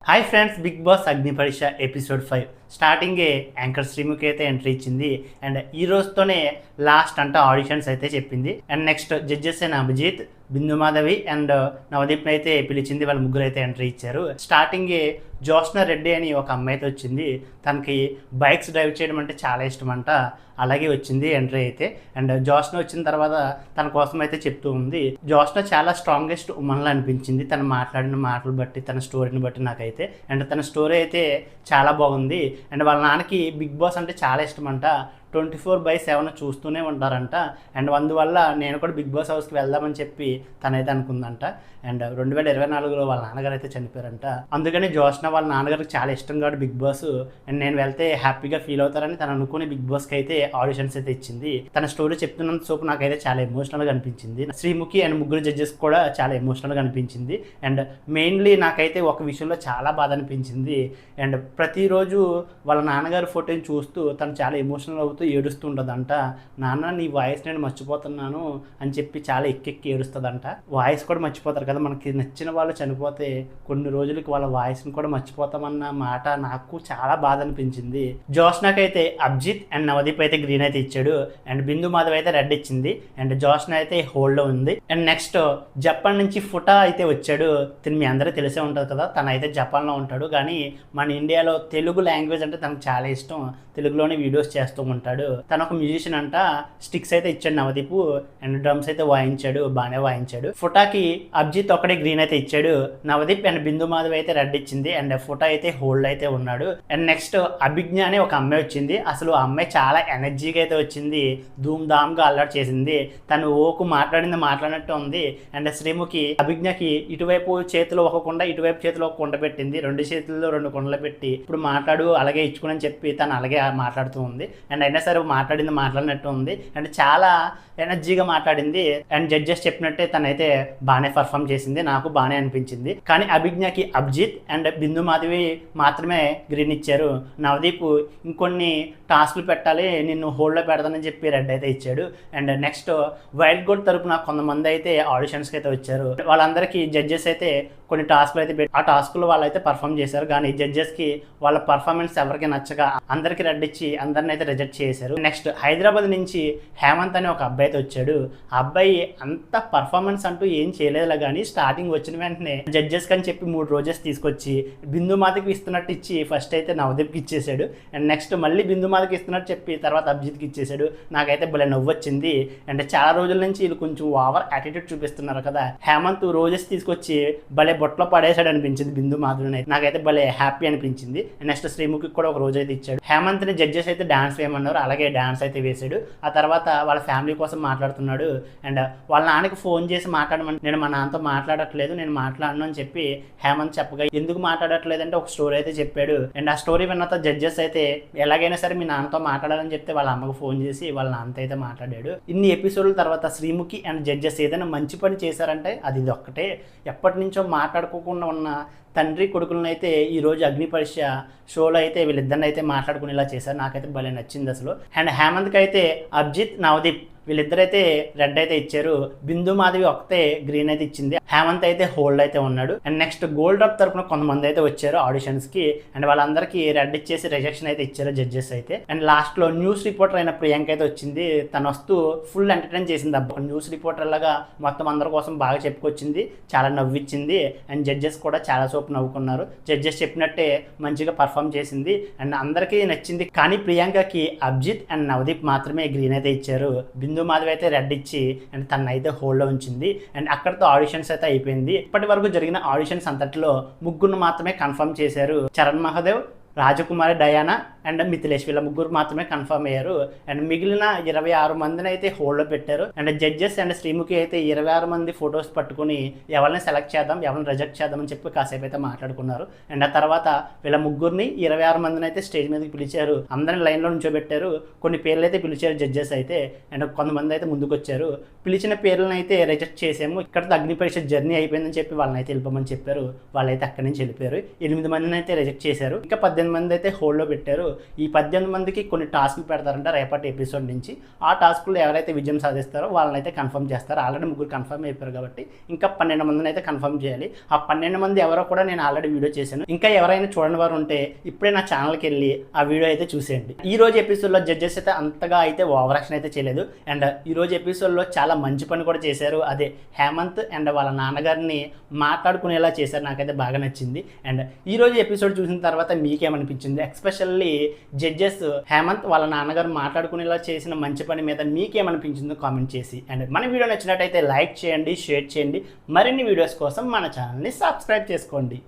Hi friends, big boss అగ్ని పరీక్ష episode 5 స్టార్టింగే యాంకర్ శ్రీముఖి అయితే ఎంట్రీ ఇచ్చింది. అండ్ ఈ రోజుతోనే లాస్ట్ అంట ఆడిషన్స్ అయితే చెప్పింది. అండ్ నెక్స్ట్ జడ్జెస్ అయిన అభిజిత్, బిందు మాధవి అండ్ నవదీప్ని అయితే పిలిచింది. వాళ్ళ ముగ్గురు అయితే ఎంట్రీ ఇచ్చారు. స్టార్టింగే జోష్న రెడ్డి అని ఒక అమ్మాయి అయితే వచ్చింది. తనకి బైక్స్ డ్రైవ్ చేయడం అంటే చాలా ఇష్టం అంట. అలాగే వచ్చింది ఎంట్రీ అయితే. అండ్ జోష్న వచ్చిన తర్వాత తన కోసం అయితే చెప్తూ ఉంది. జోష్న చాలా స్ట్రాంగెస్ట్ ఉమెన్లా అనిపించింది తను మాట్లాడిన మాటలు బట్టి, తన స్టోరీని బట్టి నాకైతే. అండ్ తన స్టోరీ అయితే చాలా బాగుంది. అండ్ వాళ్ళ నాన్నకి బిగ్ బాస్ అంటే చాలా ఇష్టం అంట. 24/7 చూస్తూనే ఉంటారంట. అండ్ అందువల్ల నేను కూడా బిగ్ బాస్ హౌస్కి వెళ్దామని చెప్పి తనైతే అనుకుందంట. అండ్ 2024లో వాళ్ళ నాన్నగారు అయితే చనిపోయారంట. అందుకని జోష్న వాళ్ళ నాన్నగారికి చాలా ఇష్టం కాబట్టి బిగ్ బాస్, అండ్ నేను వెళ్తే హ్యాపీగా ఫీల్ అవుతారని తను అనుకుని బిగ్ బాస్కి అయితే ఆడిషన్స్ అయితే ఇచ్చింది. తన స్టోరీ చెప్తున్నంత సేపు నాకైతే చాలా ఎమోషనల్గా అనిపించింది. శ్రీముఖి అండ్ ముగ్గురు జడ్జెస్ కూడా చాలా ఎమోషనల్గా అనిపించింది. అండ్ మెయిన్లీ నాకైతే ఒక విషయంలో చాలా బాధ అనిపించింది. అండ్ ప్రతిరోజు వాళ్ళ నాన్నగారి ఫోటోని చూస్తూ తను చాలా ఎమోషనల్ అవుతూ ఏడుస్తుంటుందంట. నాన్న నీ వాయిస్ నేను మర్చిపోతున్నాను అని చెప్పి చాలా ఎక్కెక్కి ఏడుస్తుందంట. వాయిస్ కూడా మర్చిపోతారు కదా, మనకి నచ్చిన వాళ్ళు చనిపోతే కొన్ని రోజులకి వాళ్ళ వాయిస్ని కూడా మర్చిపోతామన్న మాట నాకు చాలా బాధ అనిపించింది. జోష్నకైతే అభిజిత్ అండ్ నవదీప్ అయితే గ్రీన్ అయితే ఇచ్చాడు. అండ్ బిందు మాధవ్ అయితే రెడ్ ఇచ్చింది. అండ్ జోష్న అయితే హోల్డ్లో ఉంది. అండ్ నెక్స్ట్ జపాన్ నుంచి ఫుటా అయితే వచ్చాడు. తిని మీ అందరూ తెలిసే ఉంటుంది కదా, తనైతే జపాన్లో ఉంటాడు. కానీ మన ఇండియాలో తెలుగు లాంగ్వేజ్ అంటే తనకు చాలా ఇష్టం. తెలుగులోనే వీడియోస్ చేస్తూ ఉంటాడు. తను ఒక మ్యూజిషియన్ అంట. స్టిక్స్ అయితే ఇచ్చాడు నవదీప్. అండ్ డ్రమ్స్ అయితే వాయించాడు, బాగానే వాయించాడు. ఫుటాకి అభిజిత్ ఒకటే గ్రీన్ అయితే ఇచ్చాడు. నవదీప్ అండ్ బిందు మాధవ్ అయితే రెడ్ ఇచ్చింది. అండ్ ఫుటా అయితే హోల్డ్ అయితే ఉన్నాడు. అండ్ నెక్స్ట్ అభిజ్ఞ అనే ఒక అమ్మాయి వచ్చింది. అసలు ఆ అమ్మాయి చాలా ఎనర్జీగా అయితే వచ్చింది. ధూమ్ ధామ్గా అల్లరి చేసింది. తను ఓకు మాట్లాడినట్టు ఉంది. అండ్ శ్రీముఖి అభిజ్ఞకి ఇటువైపు చేతిలో ఒక కుండ, ఇటువైపు చేతిలో ఒక కుండ పెట్టింది. 2 చేతుల్లో 2 కుండలు పెట్టి ఇప్పుడు మాట్లాడు అలాగే ఇచ్చుకుని చెప్పి తను అలాగే మాట్లాడుతూ ఉంది. అండ్ అయినా సరే మాట్లాడినట్టు ఉంది. అండ్ చాలా ఎనర్జీగా మాట్లాడింది. అండ్ జడ్జెస్ చెప్పినట్టే తనైతే బాగానే పర్ఫామ్ చేసింది. నాకు బాగానే అనిపించింది. కానీ అభిజ్ఞకి అభిజిత్ అండ్ బిందు మాధవి మాత్రమే గ్రీన్ ఇచ్చారు. నవదీప్ ఇంకొన్ని టాస్క్లు పెట్టాలి, నిన్ను హోల్డ్లో పెడతానని చెప్పి రెడ్ అయితే ఇచ్చాడు. అండ్ నెక్స్ట్ వైల్డ్ గోల్డ్ తరపున కొంతమంది అయితే ఆడిషన్స్కి అయితే వచ్చారు. వాళ్ళందరికీ జడ్జెస్ అయితే కొన్ని టాస్క్లు అయితే పెట్టి ఆ టాస్క్లు వాళ్ళైతే పర్ఫామ్ చేశారు. కానీ జడ్జెస్కి వాళ్ళ పర్ఫార్మెన్స్ ఎవరికి నచ్చక అందరికీ రెడ్ ఇచ్చి అందరిని అయితే రిజెక్ట్ చేశారు. నెక్స్ట్ హైదరాబాద్ నుంచి హేమంత్ అనే ఒక అబ్బాయి అయితే వచ్చాడు. ఆ అబ్బాయి అంత పర్ఫార్మెన్స్ అంటూ ఏం చేయలేదులా, కానీ స్టార్టింగ్ వచ్చిన వెంటనే జడ్జెస్ కని చెప్పి 3 రోజెస్ తీసుకొచ్చి బిందు మాతకి ఇస్తున్నట్టు ఇచ్చి ఫస్ట్ అయితే నవదీప్కి ఇచ్చేసాడు. అండ్ నెక్స్ట్ మళ్ళీ బిందు మాతకి ఇస్తున్నట్టు చెప్పి తర్వాత అభిజిత్కి ఇచ్చేసాడు. నాకైతే భలే నవ్వు వచ్చింది. అండ్ చాలా రోజుల నుంచి వీళ్ళు కొంచెం ఓవర్ యాటిట్యూడ్ చూపిస్తున్నారు కదా. హేమంత్ రోజెస్ తీసుకొచ్చి భలే బొట్లో పడేసాడు అనిపించింది బిందు మాధురిని. నాకైతే భలే హ్యాపీ అనిపించింది. నెక్స్ట్ శ్రీముఖికి కూడా ఒక రోజు అయితే ఇచ్చాడు. హేమంత్ని జడ్జెస్ అయితే డాన్స్ వేయమన్నారు. అలాగే డాన్స్ అయితే వేసాడు. ఆ తర్వాత వాళ్ళ ఫ్యామిలీ కోసం మాట్లాడుతున్నాడు. అండ్ వాళ్ళ నాన్నకి ఫోన్ చేసి మాట్లాడమని, నేను మా నాన్నతో మాట్లాడట్లేదు, నేను మాట్లాడను అని చెప్పి హేమంత్ చెప్పగా ఎందుకు మాట్లాడట్లేదు అంటే ఒక స్టోరీ అయితే చెప్పాడు. అండ్ ఆ స్టోరీ విన్న జడ్జెస్ అయితే ఎలాగైనా సరే మీ నాన్నతో మాట్లాడాలని చెప్తే వాళ్ళ అమ్మకు ఫోన్ చేసి వాళ్ళ నాన్నతో అయితే మాట్లాడాడు. ఇన్ని ఎపిసోడ్ల తర్వాత శ్రీముఖి అండ్ జడ్జెస్ ఏదైనా మంచి పని చేశారంటే అది ఇది ఒక్కటే. ఎప్పటి నుంచో మాట్లాడుకోకుండా ఉన్న తండ్రి కొడుకులను అయితే ఈరోజు అగ్ని పరీక్ష షోలో అయితే వీళ్ళిద్దరిని అయితే మాట్లాడుకునేలా చేశారు. నాకైతే భలే నచ్చింది అసలు. అండ్ హేమంత్కి అయితే అభిజిత్, నవదీప్ వీళ్ళిద్దరైతే రెడ్ అయితే ఇచ్చారు. బిందు మాధవి ఒకతే గ్రీన్ అయితే ఇచ్చింది. హేమంత్ అయితే హోల్డ్ అయితే ఉన్నాడు. అండ్ నెక్స్ట్ గోల్డ్ అప్ తరపున కొంతమంది అయితే వచ్చారు ఆడిషన్స్కి. అండ్ వాళ్ళందరికీ రెడ్ ఇచ్చేసి రిజెక్షన్ అయితే ఇచ్చారు జడ్జెస్ అయితే. అండ్ లాస్ట్లో న్యూస్ రిపోర్టర్ అయిన ప్రియాంక అయితే వచ్చింది. తను వస్తూ ఫుల్ ఎంటర్టైన్ చేసింది. అబ్బా న్యూస్ రిపోర్టర్ లాగా మొత్తం అందరి కోసం బాగా చెప్పుకొచ్చింది, చాలా నవ్విచ్చింది. అండ్ జడ్జెస్ కూడా చాలా సోపు నవ్వుకున్నారు. జడ్జెస్ చెప్పినట్టే మంచిగా పర్ఫామ్ చేసింది. అండ్ అందరికీ నచ్చింది. కానీ ప్రియాంకకి అభిజిత్ అండ్ నవదీప్ మాత్రమే గ్రీన్ అయితే ఇచ్చారు. బిందు మాధవి అయితే రెడ్ ఇచ్చి అండ్ తన అయితే హోల్డ్లో ఉంచింది. అండ్ అక్కడితో ఆడిషన్స్ అయితే అయిపోయింది. ఇప్పటి వరకు జరిగిన ఆడిషన్స్ అంతట్లో 3 మాత్రమే కన్ఫర్మ్ చేశారు. చరణ్ మహాదేవ్, రాజకుమారి, డయానా అండ్ మిథిలేష్ వీళ్ళ 3 మాత్రమే కన్ఫర్మ్ అయ్యారు. అండ్ మిగిలిన 26 మందిని అయితే హోల్డ్లో పెట్టారు. అండ్ జడ్జెస్ అండ్ శ్రీముఖి అయితే 26 మంది ఫొటోస్ పట్టుకుని ఎవరిని సెలెక్ట్ చేద్దాం, ఎవరిని రిజెక్ట్ చేద్దాం అని చెప్పి కాసేపు అయితే మాట్లాడుకున్నారు. అండ్ ఆ తర్వాత వీళ్ళ 26 మందిని అయితే స్టేజ్ మీదకి పిలిచారు. అందరిని లైన్లో నుంచోబెట్టారు. కొన్ని పేర్లు అయితే పిలిచారు జడ్జెస్ అయితే. అండ్ కొంతమంది అయితే ముందుకు వచ్చారు. పిలిచిన పేర్లను అయితే రిజెక్ట్ చేసాము, ఇక్కడతో అగ్ని పరీక్ష జర్నీ అయిపోయిందని చెప్పి వాళ్ళని అయితే వెళ్ళిపోమని చెప్పారు. వాళ్ళైతే అక్కడి నుంచి వెళ్ళిపోయారు. 8 మందిని అయితే రిజెక్ట్ చేశారు. ఇంకా 18 18 మంది అయితే హోల్డ్లో పెట్టారు. ఈ 18 మందికి కొన్ని టాస్క్లు పెడతారంట రేపటి ఎపిసోడ్ నుంచి. ఆ టాస్క్లో ఎవరైతే విజయం సాధిస్తారో వాళ్ళనైతే కన్ఫర్మ్ చేస్తారు. ఆల్రెడీ 3 కన్ఫర్మ్ అయిపోయారు కాబట్టి ఇంకా 12 మందిని అయితే కన్ఫర్మ్ చేయాలి. ఆ 12 మంది ఎవరో కూడా నేను ఆల్రెడీ వీడియో చేశాను. ఇంకా ఎవరైనా చూడని వారు ఉంటే ఇప్పుడే నా ఛానల్కి వెళ్ళి ఆ వీడియో అయితే చూసేయండి. ఈ రోజు ఎపిసోడ్లో జడ్జెస్ అయితే అంతగా అయితే ఓవర్ యాక్షన్ అయితే చేయలేదు. అండ్ ఈ రోజు ఎపిసోడ్లో చాలా మంచి పని కూడా చేశారు. అదే హేమంత్ అండ్ వాళ్ళ నాన్నగారిని మాట్లాడుకునేలా చేశారు. నాకైతే బాగా నచ్చింది. అండ్ ఈ రోజు ఎపిసోడ్ చూసిన తర్వాత మీకేమనిపించింది? ఎస్పెషల్లీ జడ్జెస్ హేమంత్ వాళ్ళ నాన్నగారు మాట్లాడుకునేలా చేసిన మంచి పని మీద మీకేమనిపించిందో కామెంట్ చేసి, అండ్ మన వీడియో నచ్చినట్టయితే లైక్ చేయండి, షేర్ చేయండి. మరిన్ని వీడియోస్ కోసం మన ఛానల్ని సబ్స్క్రైబ్ చేసుకోండి.